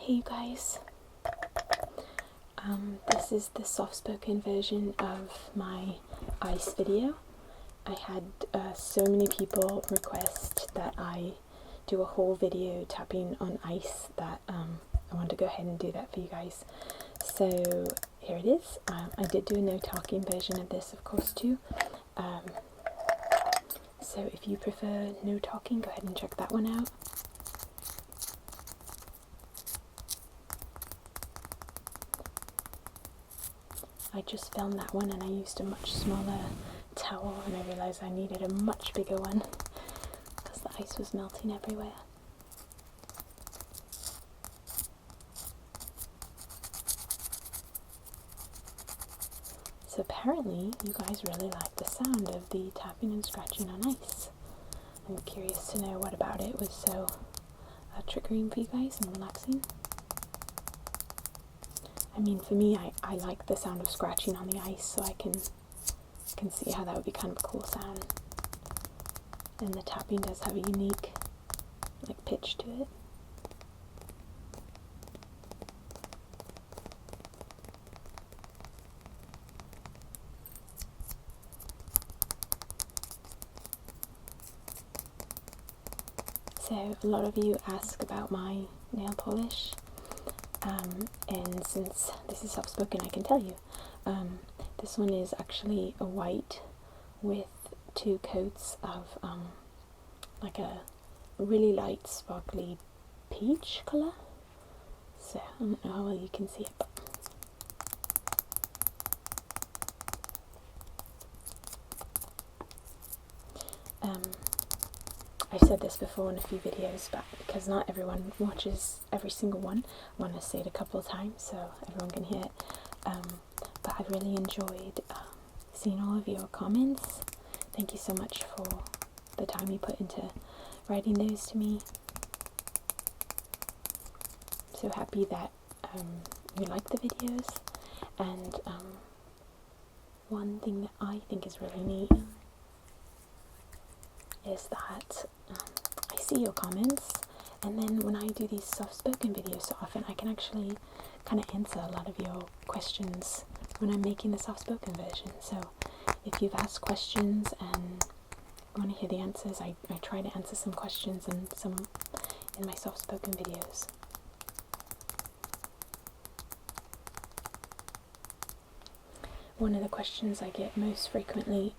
Hey you guys, this is the soft-spoken version of my ice video. I had so many people request that I do a whole video tapping on ice that I wanted to go ahead and do that for you guys. So here it is. I did do a no talking version of this, of course, too. So if you prefer no talking, go ahead and check that one out. I just filmed that one and I used a much smaller towel, and I realised I needed a much bigger one because the ice was melting everywhere. So apparently you guys really like the sound of the tapping and scratching on ice. I'm curious to know what about it was so triggering for you guys and relaxing. I mean, for me, I like the sound of scratching on the ice, so I can see how that would be kind of a cool sound. And the tapping does have a unique, pitch to it. So a lot of you ask about my nail polish. And since this is soft-spoken, I can tell you. This one is actually a white with 2 coats of like a really light sparkly peach colour. So I don't know how well you can see it, but I've said this before in a few videos, but because not everyone watches every single one, I want to say it a couple of times so everyone can hear it. But I've really enjoyed seeing all of your comments. Thank you so much for the time you put into writing those to me. I'm so happy that you like the videos. And one thing that I think is really neat is that I see your comments, and then when I do these soft-spoken videos so often, I can actually kind of answer a lot of your questions when I'm making the soft-spoken version. So if you've asked questions and want to hear the answers, I try to answer some questions and some in my soft-spoken videos. One of the questions I get most frequently,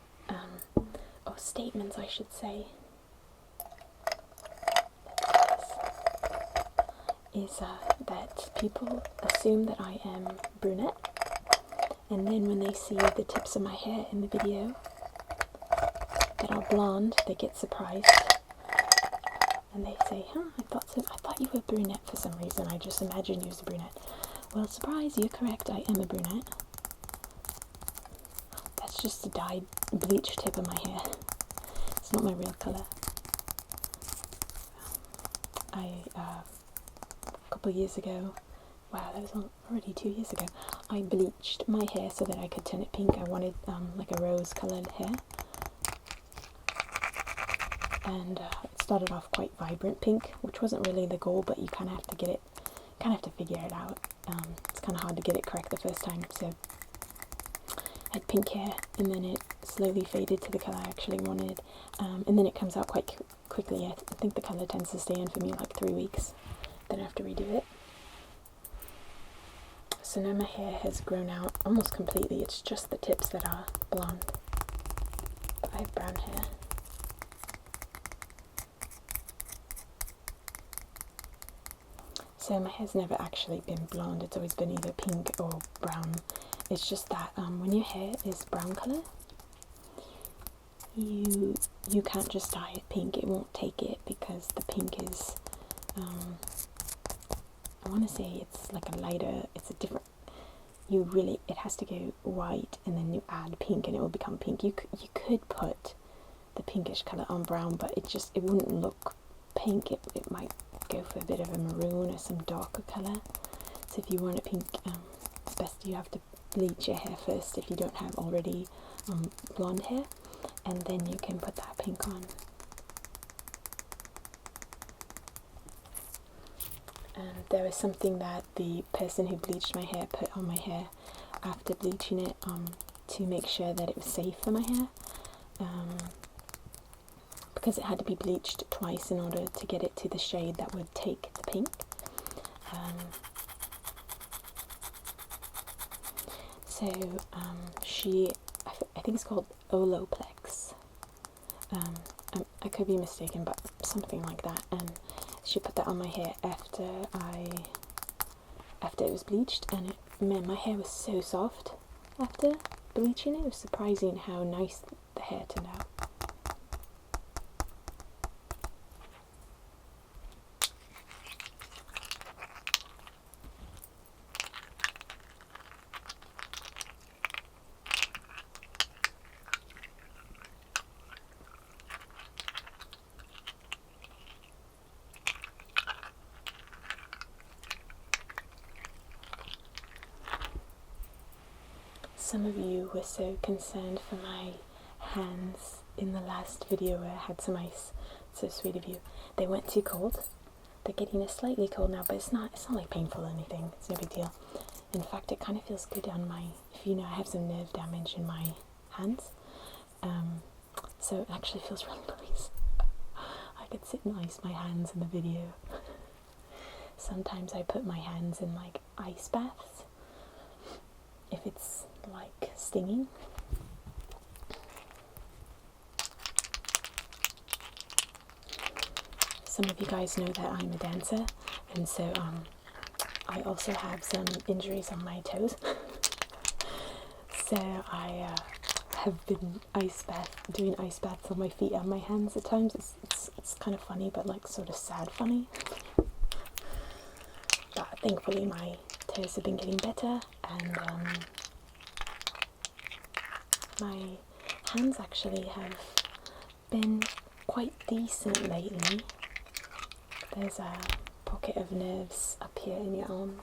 or statements I should say, is that people assume that I am brunette, and then when they see the tips of my hair in the video that are blonde, they get surprised and they say, I thought you were brunette for some reason. I just imagined you as a brunette. Well, surprise, you're correct, I am a brunette. That's just a dyed bleach tip of my hair. It's not my real colour. A couple of years ago, wow, that was already 2 years ago, I bleached my hair so that I could turn it pink. I wanted like a rose coloured hair. And it started off quite vibrant pink, which wasn't really the goal, but you kind of have to figure it out. It's kind of hard to get it correct the first time, so I had pink hair, and then it slowly faded to the colour I actually wanted, and then it comes out quite quickly. I think the colour tends to stay in for me like 3 weeks, then I have to redo it. So now my hair has grown out almost completely. It's just the tips that are blonde, but I have brown hair. So my hair's never actually been blonde, it's always been either pink or brown. It's just that when your hair is brown colour, you can't just dye it pink. It won't take it because the pink is, I want to say it's like a lighter, it's a different, it has to go white and then you add pink and it will become pink. You could put the pinkish colour on brown, but it wouldn't look pink. It might go for a bit of a maroon or some darker colour. So if you want it pink, it's best you have to bleach your hair first if you don't have already blonde hair, and then you can put that pink on. There was something that the person who bleached my hair put on my hair after bleaching it to make sure that it was safe for my hair, because it had to be bleached twice in order to get it to the shade that would take the pink. So I think it's called Olaplex. I could be mistaken, but something like that. And she put that on my hair after it was bleached, and man, my hair was so soft after bleaching it. It was surprising how nice the hair turned out. Some of you were so concerned for my hands in the last video where I had some ice. So sweet of you. They weren't too cold. They're getting a slightly cold now, but it's not like painful or anything. It's no big deal. In fact, it kind of feels good on my, if you know, I have some nerve damage in my hands. So it actually feels really nice. I could sit and ice my hands in the video. Sometimes I put my hands in like ice baths if it's like stinging. Some of you guys know that I'm a dancer, and so I also have some injuries on my toes. So I have been doing ice baths on my feet and my hands at times. It's kind of funny, but like sort of sad funny. But thankfully my toes have been getting better, and my hands actually have been quite decent lately. There's a pocket of nerves up here in your arm.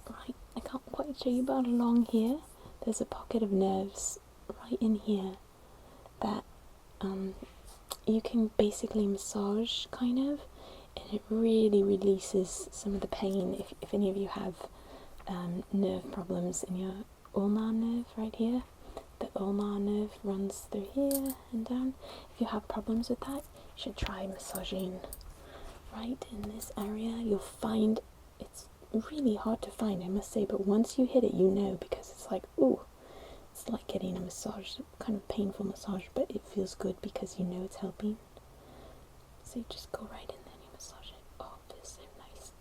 Right, I can't quite show you, but along here there's a pocket of nerves right in here that you can basically massage, kind of, and it really releases some of the pain. If any of you have nerve problems in your ulnar nerve right here, the ulnar nerve runs through here and down. If you have problems with that, you should try massaging right in this area. You'll find it's really hard to find, I must say, but once you hit it, you know, because it's like, ooh, it's like getting a massage, kind of painful massage, but it feels good because you know it's helping. So you just go right in there and you massage it. Oh, it feels so nice.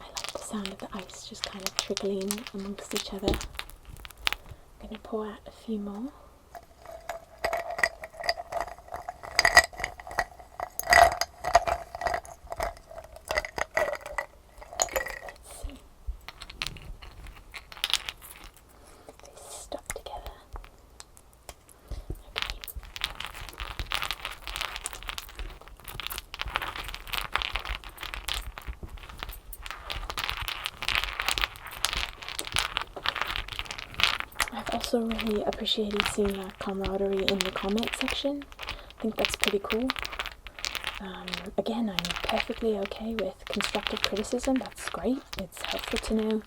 I like the sound of the ice just kind of trickling amongst each other. I'm going to pour out a few more. I've also really appreciated seeing that camaraderie in the comment section. I think that's pretty cool. Again, I'm perfectly okay with constructive criticism. That's great. It's helpful to know.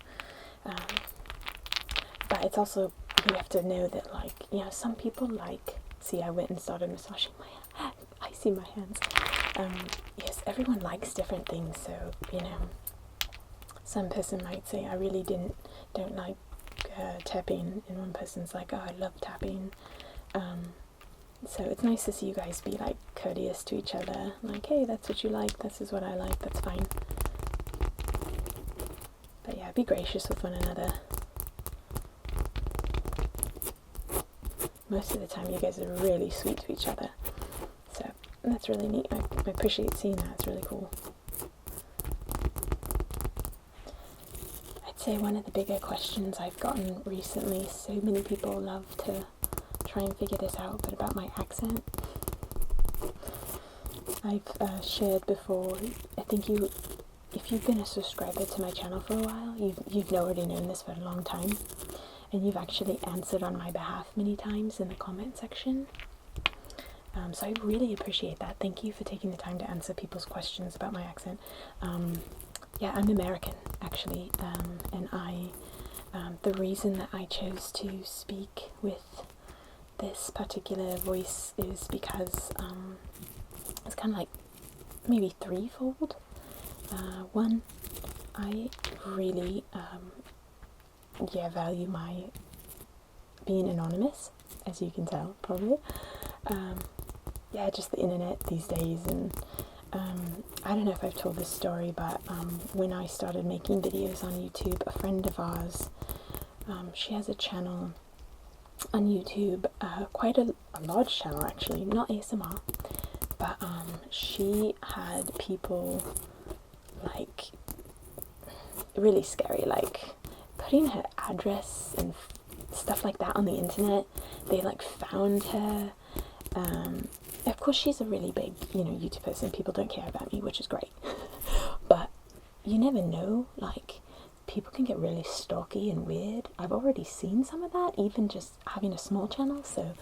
But it's also, you have to know that, like, you know, some people like, see, I went and started massaging my hands. I see my hands. Yes, everyone likes different things, so, you know, some person might say, I really don't like tapping, and one person's like, oh, I love tapping. So it's nice to see you guys be like courteous to each other, like, hey, that's what you like, this is what I like, that's fine. But yeah, be gracious with one another. Most of the time you guys are really sweet to each other, so that's really neat. I appreciate seeing that. It's really cool. I'd say one of the bigger questions I've gotten recently, so many people love to try and figure this out, but about my accent. I've shared before, I think if you've been a subscriber to my channel for a while, you've already known this for a long time, and you've actually answered on my behalf many times in the comment section. So I really appreciate that. Thank you for taking the time to answer people's questions about my accent. Yeah, I'm American, actually, and the reason that I chose to speak with this particular voice is because it's kind of like maybe threefold. One, I really value my being anonymous, as you can tell, probably. Yeah, just the internet these days, and I don't know if I've told this story, but when I started making videos on YouTube, a friend of ours, she has a channel on YouTube, quite a large channel actually, not ASMR, but she had people like really scary, like putting her address and stuff like that on the internet. They like found her. Of course, she's a really big, YouTube person. People don't care about me, which is great. But you never know, like, people can get really stalky and weird. I've already seen some of that, even just having a small channel. So,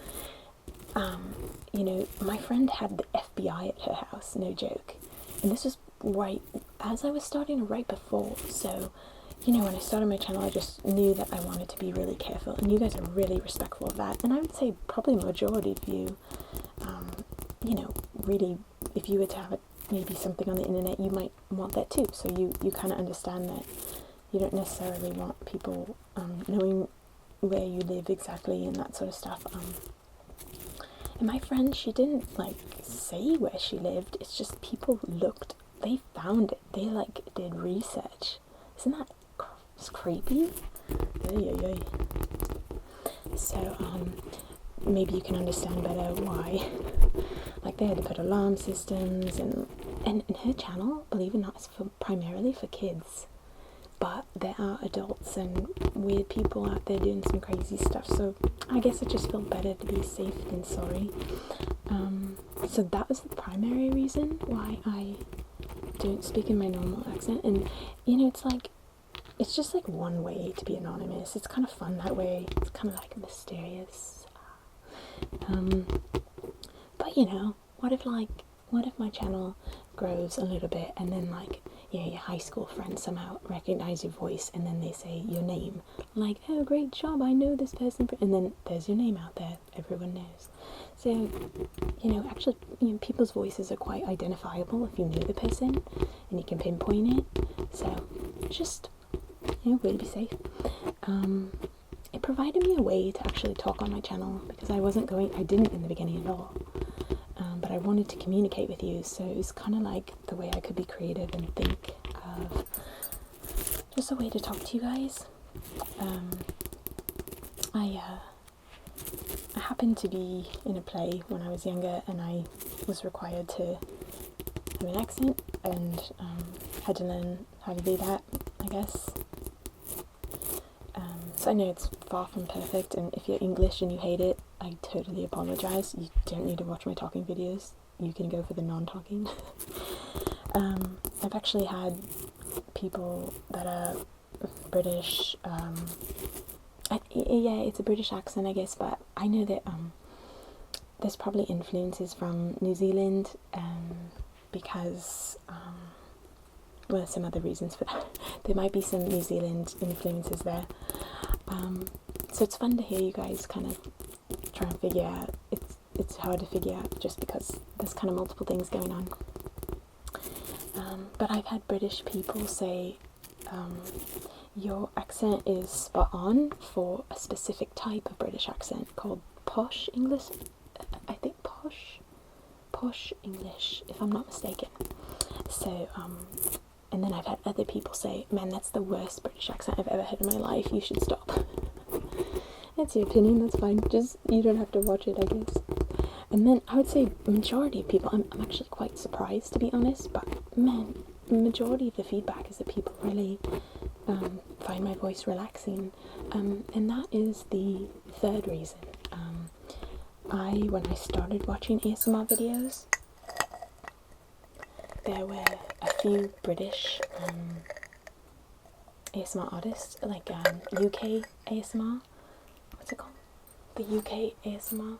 my friend had the FBI at her house, no joke. And this was right as I was starting, right before. So, when I started my channel, I just knew that I wanted to be really careful. And you guys are really respectful of that. And I would say probably majority of you, really, if you were to have maybe something on the internet, you might want that too. So you kind of understand that you don't necessarily want people knowing where you live exactly and that sort of stuff. And my friend, she didn't like say where she lived. It's just people looked, they found it. They like did research. Isn't that creepy? Yay. So maybe you can understand better why. Like, they had to put alarm systems, and her channel, believe it or not, is primarily for kids. But there are adults and weird people out there doing some crazy stuff, so I guess it just felt better to be safe than sorry. So that was the primary reason why I don't speak in my normal accent. And, it's just like one way to be anonymous. It's kind of fun that way. It's kind of like mysterious. But what if my channel grows a little bit, and then your high school friends somehow recognize your voice, and then they say your name, like, oh, great job, I know this person, and then there's your name out there, everyone knows. So, actually, people's voices are quite identifiable if you know the person, and you can pinpoint it. So, just, way to be safe. It provided me a way to actually talk on my channel, because I didn't in the beginning at all. But I wanted to communicate with you, so it was kind of like the way I could be creative and think of just a way to talk to you guys. I happened to be in a play when I was younger, and I was required to have an accent, and had to learn how to do that, I guess. So I know it's far from perfect, and if you're English and you hate it, I totally apologize. You don't need to watch my talking videos. You can go for the non-talking. I've actually had people that are British. It's a British accent, I guess, but I know that there's probably influences from New Zealand, because well, some other reasons for that. There might be some New Zealand influences there. So it's fun to hear you guys kind of try and figure out. It's hard to figure out just because there's kind of multiple things going on. But I've had British people say, your accent is spot on for a specific type of British accent called posh English. I think posh English, if I'm not mistaken. So, and then I've had other people say, man, that's the worst British accent I've ever heard in my life, you should stop. That's your opinion, that's fine, just, you don't have to watch it, I guess. And then I would say majority of people, I'm actually quite surprised, to be honest, but man, majority of the feedback is that people really find my voice relaxing, and that is the third reason. When I started watching ASMR videos, there were a few British ASMR artists, like UK ASMR, the UK ASMR.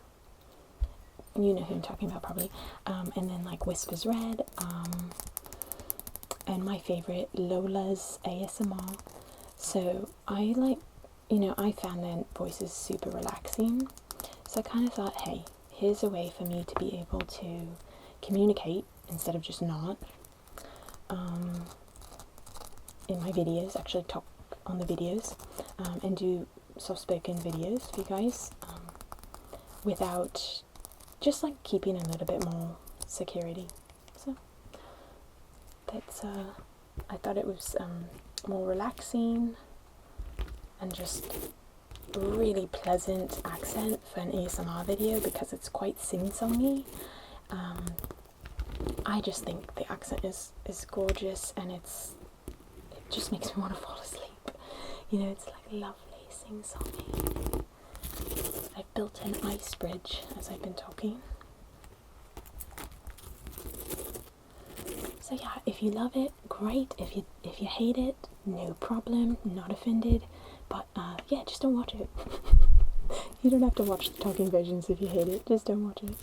You know who I'm talking about probably. And then like Whispers Red, and my favourite, Lola's ASMR. So I like, you know, I found their voices super relaxing. So I kind of thought, hey, here's a way for me to be able to communicate instead of just not. In my videos, actually talk on the videos, and do soft-spoken videos for you guys, without just like keeping a little bit more security. So that's I thought it was more relaxing and just a really pleasant accent for an ASMR video, because it's quite sing-songy. I just think the accent is gorgeous, and it just makes me want to fall asleep. You know, it's like lovely sing-songy. I've built an ice bridge as I've been talking. So yeah, if you love it, great. If you hate it, no problem, not offended. But yeah, just don't watch it. You don't have to watch the talking versions if you hate it. Just don't watch it.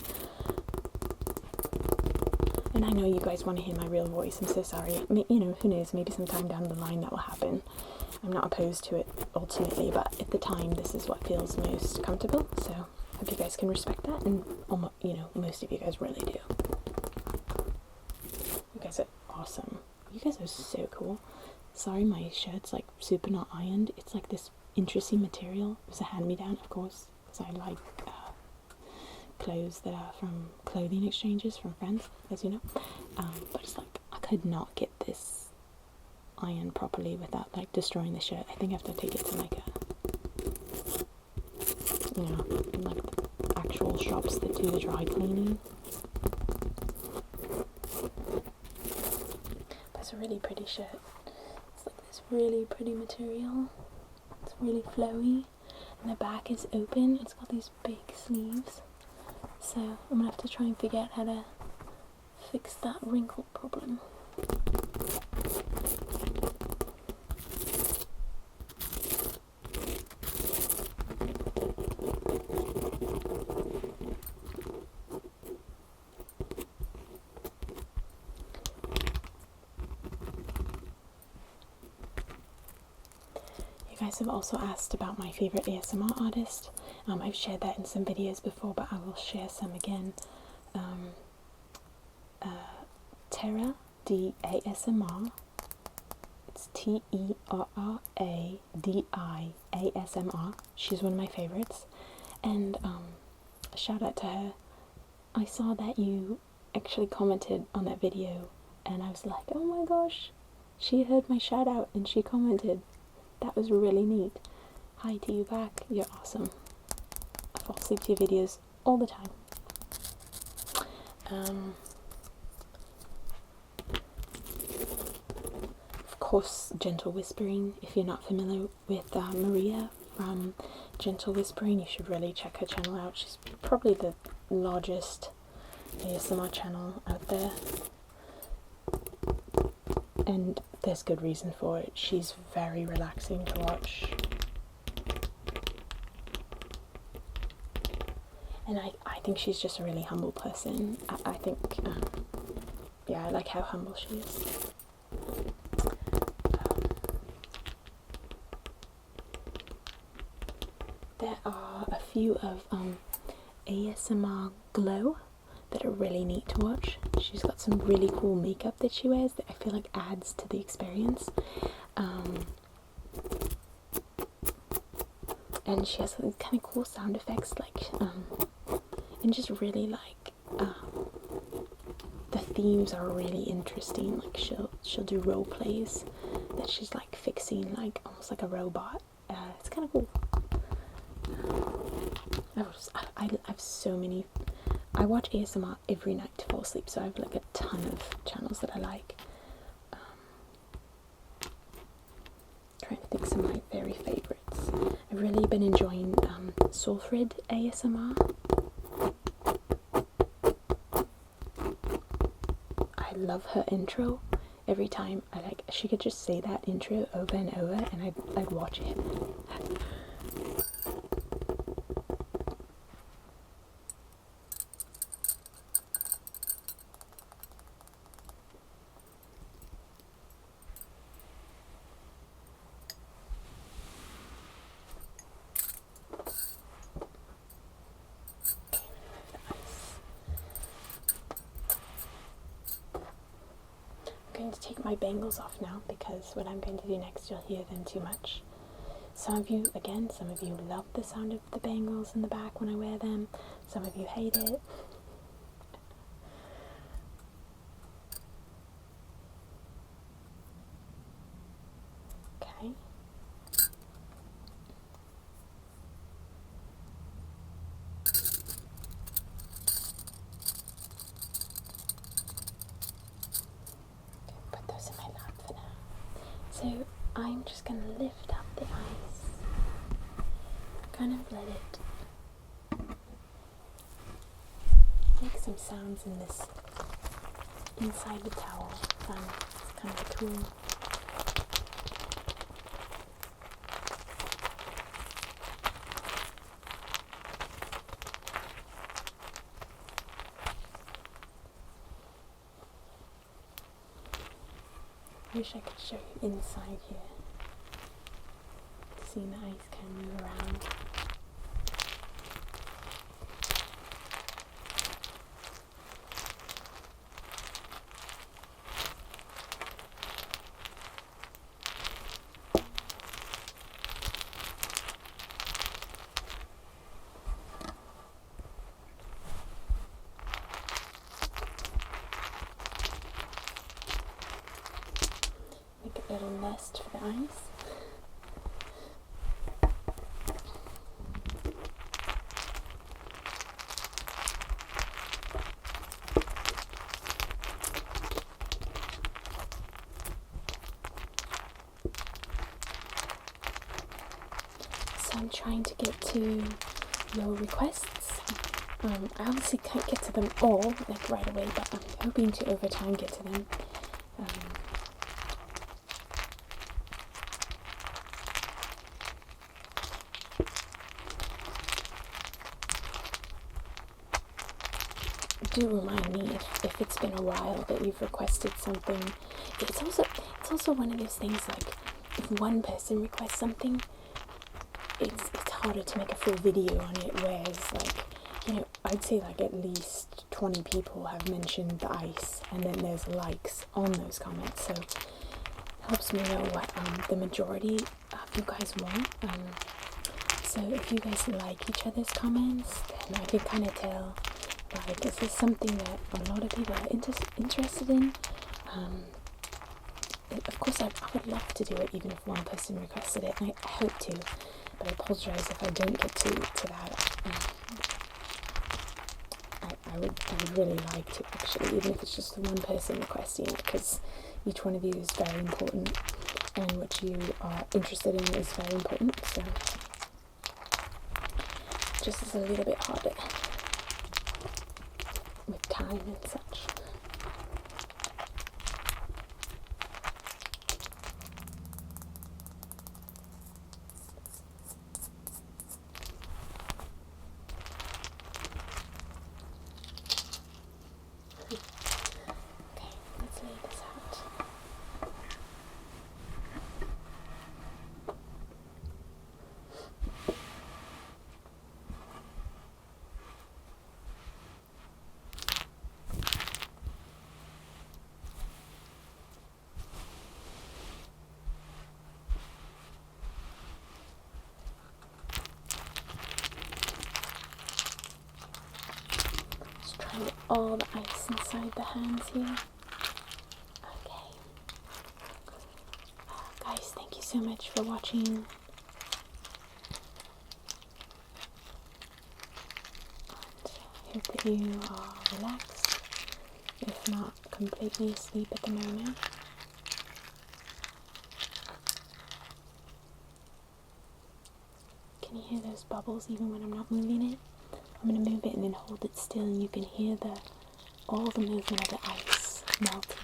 And I know you guys want to hear my real voice. I'm so sorry. You know, who knows? Maybe sometime down the line that will happen. I'm not opposed to it ultimately, but at the time, this is what feels most comfortable. So hope you guys can respect that, and you know, most of you guys really do. You guys are awesome. You guys are so cool. Sorry, my shirt's like super not ironed. It's like this interesting material. It was a hand-me-down, of course, because I like clothes that are from clothing exchanges from friends, as you know. But it's like I could not get this ironed properly without like destroying the shirt. I think I have to take it to like a, you know, like the actual shops that do the dry cleaning. That's a really pretty shirt. It's like this really pretty material. It's really flowy, and the back is open. It's got these big sleeves. So I'm gonna have to try and figure out how to fix that wrinkle problem. You guys have also asked about my favourite ASMR artist. I've shared that in some videos before, but I will share some again. Terra D ASMR. It's TERRADIASMR. She's one of my favourites, and a shout out to her. I saw that you actually commented on that video, and I was like, oh my gosh, she heard my shout out and she commented. That was really neat. Hi to you back. You're awesome. I fall asleep to your videos all the time. Of course, Gentle Whispering. If you're not familiar with Maria from Gentle Whispering, you should really check her channel out. She's probably the largest ASMR channel out there, and there's good reason for it. She's very relaxing to watch, and I think she's just a really humble person. I think, yeah, I like how humble she is. There are a few of ASMR Glow that are really neat to watch. She's got some really cool makeup that she wears that I feel like adds to the experience. And she has some kind of cool sound effects, like, and just really like, the themes are really interesting. Like she'll do role plays that she's like fixing like almost like a robot. It's kind of cool. I have so many. I watch ASMR every night to fall asleep, so I have like a ton of channels that I like. Trying to think some of my very favourites. I've really been enjoying Soulfred ASMR. I love her intro. Every time she could just say that intro over and over, and I'd watch it. put my bangles off now because what I'm going to do next you'll hear them too much. Some of you love the sound of the bangles in the back when I wear them. Some of you hate it. Okay. Put those in my lap for now. So I'm just going to lift up the ice, kind of let it make some sounds in this, inside the towel. It's kind of cool. I wish I could show you inside here. Seeing the ice can move around. Make a little nest for the ice. So I'm trying to get to your requests. I obviously can't get to them all like right away, but I'm hoping to over time get to them. Do remind me if it's been a while that you've requested something. It's also one of those things, like if one person requests something, it's harder to make a full video on it, whereas like, I'd say like at least 20 people have mentioned the ice, and then there's likes on those comments, so it helps me know what the majority of you guys want. So if you guys like each other's comments, then I can kind of tell, like, this is something that a lot of people are interested in. Of course, I would love to do it even if one person requested it, and I hope to, but I apologise if I don't get to that. I would really like to, actually, even if it's just one person requesting it, because each one of you is very important, and what you are interested in is very important, so just is a little bit harder with time and such. Okay, let's lay this out. Try all the ice inside the hands here. Okay. Guys, thank you so much for watching. And I hope that you are relaxed, if not completely asleep at the moment. Can you hear those bubbles even when I'm not moving it? I'm going to move it and then hold it still, and you can hear all the movement of the ice melting.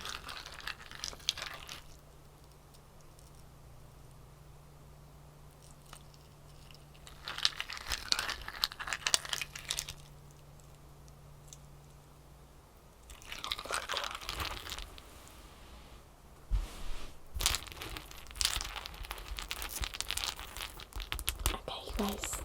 Okay, you guys.